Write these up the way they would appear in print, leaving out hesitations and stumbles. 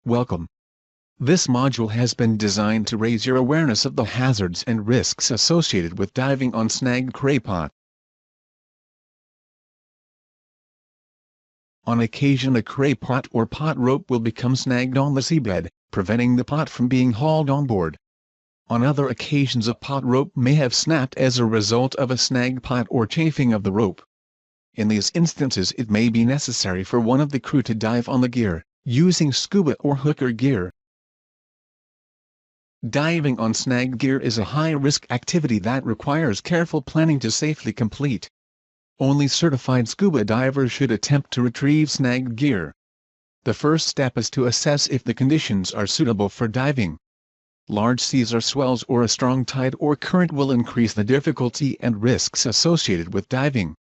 Welcome. This module has been designed to raise your awareness of the hazards and risks associated with diving on snagged cray pot. On occasion, a cray pot or pot rope will become snagged on the seabed, preventing the pot from being hauled on board. On other occasions, a pot rope may have snapped as a result of a snagged pot or chafing of the rope. In these instances, it may be necessary for one of the crew to dive on the gear, using scuba or hooker gear. Diving on snagged gear is a high-risk activity that requires careful planning to safely complete. Only certified scuba divers should attempt to retrieve snagged gear. The first step is to assess if the conditions are suitable for diving. Large seas or swells or a strong tide or current will increase the difficulty and risks associated with diving.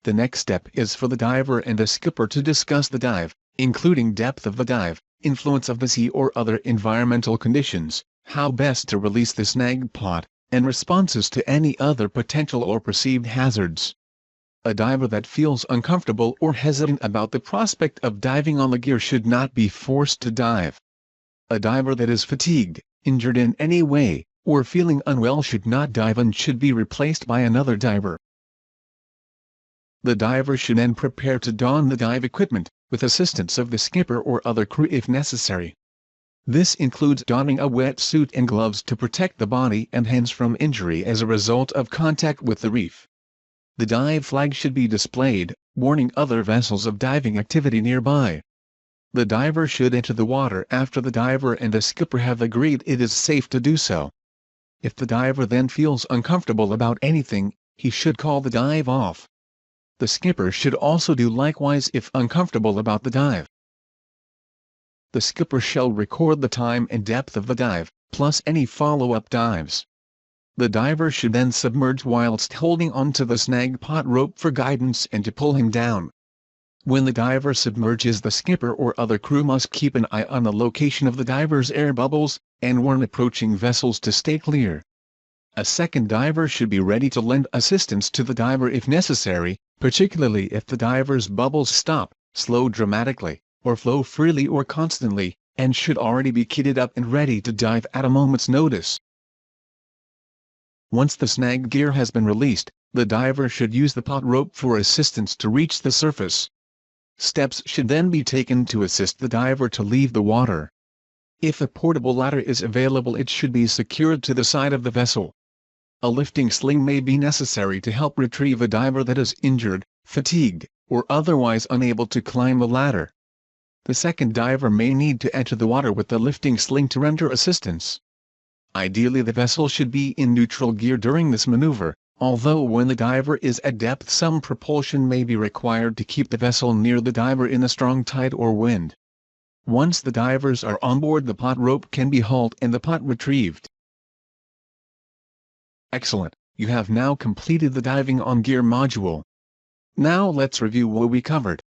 The next step is for the diver and the skipper to discuss the dive, including depth of the dive, influence of the sea or other environmental conditions, how best to release the snagged pot, and responses to any other potential or perceived hazards. A diver that feels uncomfortable or hesitant about the prospect of diving on the gear should not be forced to dive. A diver that is fatigued, injured in any way, or feeling unwell should not dive and should be replaced by another diver. The diver should then prepare to don the dive equipment, with assistance of the skipper or other crew if necessary. This includes donning a wetsuit and gloves to protect the body and hands from injury as a result of contact with the reef. The dive flag should be displayed, warning other vessels of diving activity nearby. The diver should enter the water after the diver and the skipper have agreed it is safe to do so. If the diver then feels uncomfortable about anything, he should call the dive off. The skipper should also do likewise if uncomfortable about the dive. The skipper shall record the time and depth of the dive, plus any follow-up dives. The diver should then submerge whilst holding onto the snagged pot rope for guidance and to pull him down. When the diver submerges, the skipper or other crew must keep an eye on the location of the diver's air bubbles, and warn approaching vessels to stay clear. A second diver should be ready to lend assistance to the diver if necessary, particularly if the diver's bubbles stop, slow dramatically, or flow freely or constantly, and should already be kitted up and ready to dive at a moment's notice. Once the snagged gear has been released, the diver should use the pot rope for assistance to reach the surface. Steps should then be taken to assist the diver to leave the water. If a portable ladder is available, it should be secured to the side of the vessel. A lifting sling may be necessary to help retrieve a diver that is injured, fatigued, or otherwise unable to climb the ladder. The second diver may need to enter the water with the lifting sling to render assistance. Ideally, the vessel should be in neutral gear during this maneuver, although when the diver is at depth, some propulsion may be required to keep the vessel near the diver in a strong tide or wind. Once the divers are on board, the pot rope can be hauled and the pot retrieved. Excellent, you have now completed the diving on gear module. Now let's review what we covered.